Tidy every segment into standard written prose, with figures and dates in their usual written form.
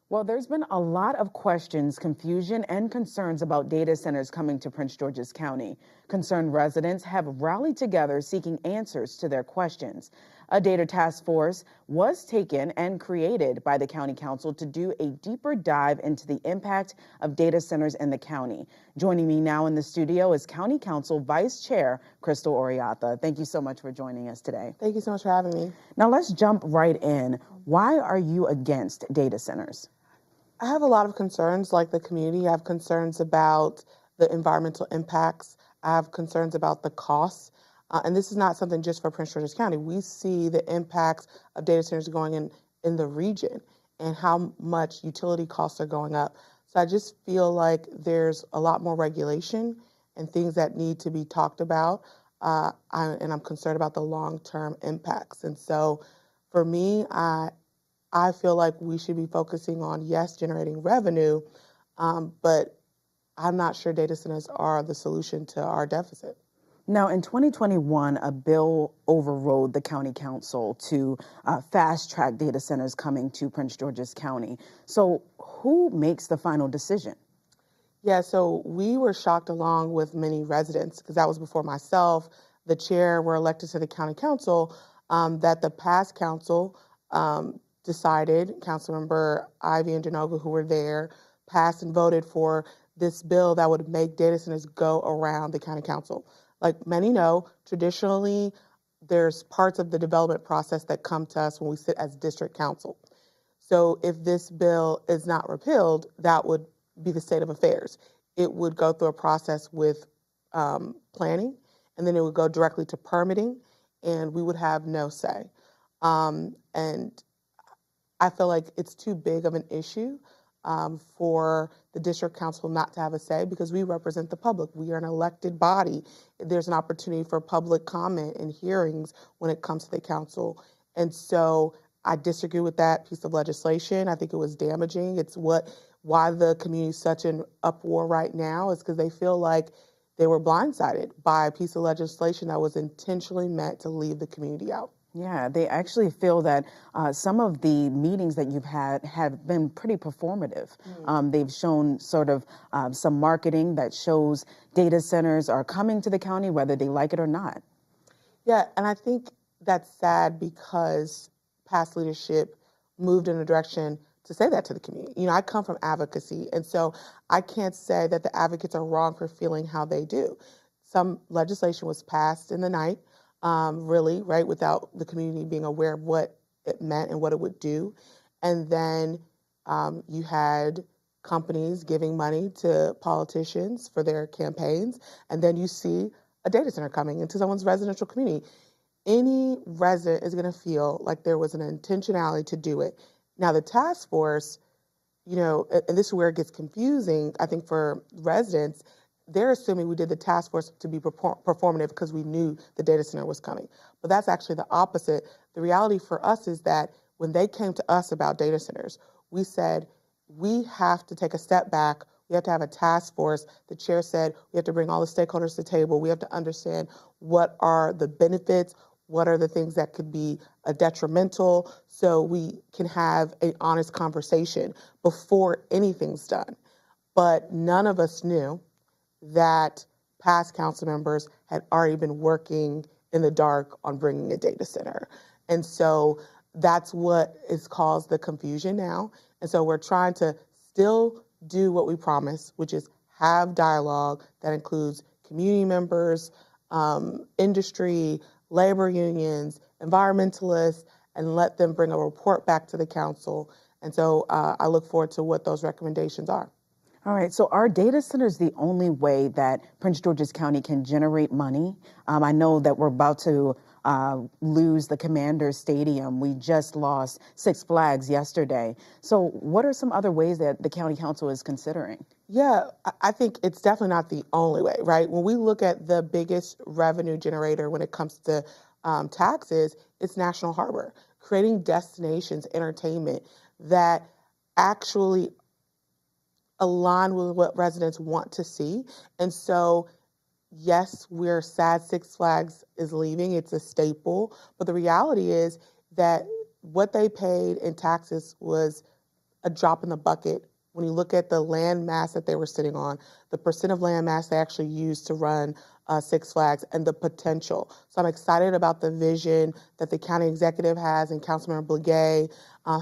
Well, there's been a lot of questions, confusion, and concerns about data centers coming to Prince George's County. Concerned residents have rallied together seeking answers to their questions. A data task force was taken and created by the County Council to do a deeper dive into the impact of data centers in the county. Joining me now in the studio is County Council Vice Chair Krystal Oriadha. Thank you so much for joining us today. Thank you so much for having me. Now let's jump right in. Why are you against data centers? I have a lot of concerns, like the community. I have concerns about the environmental impacts. I have concerns about the costs. And this is not something just for Prince George's County. We see the impacts of data centers going in the region and how much utility costs are going up. So I just feel like there's a lot more regulation and things that need to be talked about. And I'm concerned about the long-term impacts. And so for me, I feel like we should be focusing on, yes, generating revenue, but I'm not sure data centers are the solution to our deficit. Now, in 2021, a bill overrode the county council to fast track data centers coming to Prince George's County. So who makes the final decision? Yeah, so we were shocked along with many residents, because that was before myself, the chair, were elected to the county council, that the past council decided, Councilmember Ivy and Janoga, who were there, passed and voted for this bill that would make data centers go around the county council. Like many know, traditionally, there's parts of the development process that come to us when we sit as district council. So if this bill is not repealed, that would be the state of affairs. It would go through a process with planning, and then it would go directly to permitting, and we would have no say. And I feel like it's too big of an issue for the district council not to have a say, because we represent the public. We are an elected body. There's an opportunity for public comment and hearings when it comes to the council. And so I disagree with that piece of legislation. I think it was damaging. It's why the community is such an uproar right now, is because they feel like they were blindsided by a piece of legislation that was intentionally meant to leave the community out. Yeah, they actually feel that some of the meetings that you've had have been pretty performative. They've shown sort of some marketing that shows data centers are coming to the county, whether they like it or not. Yeah, and I think that's sad, because past leadership moved in a direction to say that to the community. You know, I come from advocacy, and so I can't say that the advocates are wrong for feeling how they do. Some legislation was passed in the night, really, right, without the community being aware of what it meant and what it would do. And then you had companies giving money to politicians for their campaigns, and then you see a data center coming into someone's residential community. Any resident is going to feel like there was an intentionality to do it. Now, the task force, you know, and this is where it gets confusing, I think, for residents. They're assuming we did the task force to be performative because we knew the data center was coming. But that's actually the opposite. The reality for us is that when they came to us about data centers, we said, we have to take a step back. We have to have a task force. The chair said we have to bring all the stakeholders to the table. We have to understand what are the benefits, what are the things that could be detrimental, so we can have an honest conversation before anything's done. But none of us knew that past council members had already been working in the dark on bringing a data center. And so that's what has caused the confusion now. And so we're trying to still do what we promised, which is have dialogue that includes community members, industry, labor unions, environmentalists, and let them bring a report back to the council. And so I look forward to what those recommendations are. All right, so are data centers the only way that Prince George's County can generate money? I know that we're about to lose the Commander Stadium. We just lost Six Flags yesterday. So what are some other ways that the county council is considering? Yeah, I think it's definitely not the only way, right? When we look at the biggest revenue generator when it comes to taxes, it's National Harbor, creating destinations, entertainment that actually align with what residents want to see. And so, yes, we're sad Six Flags is leaving. It's a staple. But the reality is that what they paid in taxes was a drop in the bucket when you look at the land mass that they were sitting on, the percent of land mass they actually used to run Six Flags, and the potential. So I'm excited about the vision that the county executive has and Councilmember Blagay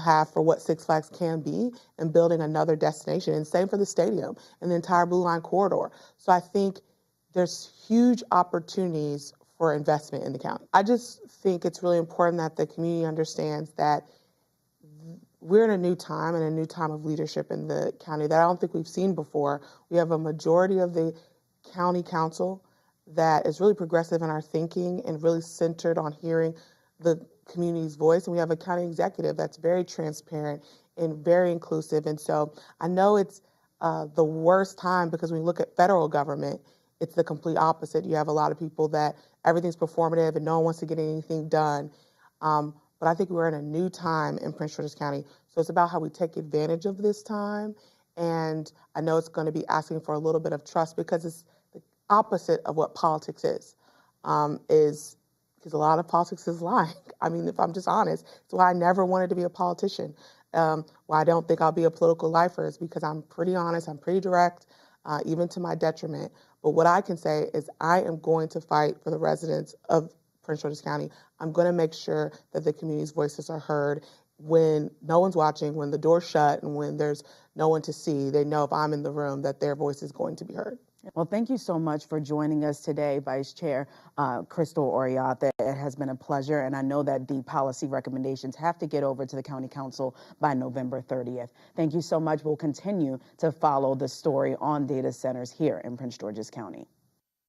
have for what Six Flags can be and building another destination. And same for the stadium and the entire Blue Line corridor. So I think there's huge opportunities for investment in the county. I just think it's really important that the community understands that we're in a new time and a new time of leadership in the county that I don't think we've seen before. We have a majority of the county council that is really progressive in our thinking and really centered on hearing the community's voice. And we have a county executive that's very transparent and very inclusive. And so I know it's the worst time because when you look at federal government, it's the complete opposite. You have a lot of people that everything's performative and no one wants to get anything done. But I think we're in a new time in Prince George's County. So it's about how we take advantage of this time. And I know it's going to be asking for a little bit of trust because it's the opposite of what politics is because a lot of politics is lying. I mean, if I'm just honest, it's why I never wanted to be a politician. Why I don't think I'll be a political lifer is because I'm pretty honest, I'm pretty direct, even to my detriment. But what I can say is I am going to fight for the residents of Prince George's County. I'm going to make sure that the community's voices are heard when no one's watching, when the door's shut, and when there's no one to see. They know if I'm in the room that their voice is going to be heard. Well, thank you so much for joining us today, Vice Chair Krystal Oriadha. It has been a pleasure, and I know that the policy recommendations have to get over to the County Council by November 30th. Thank you so much. We'll continue to follow the story on data centers here in Prince George's County.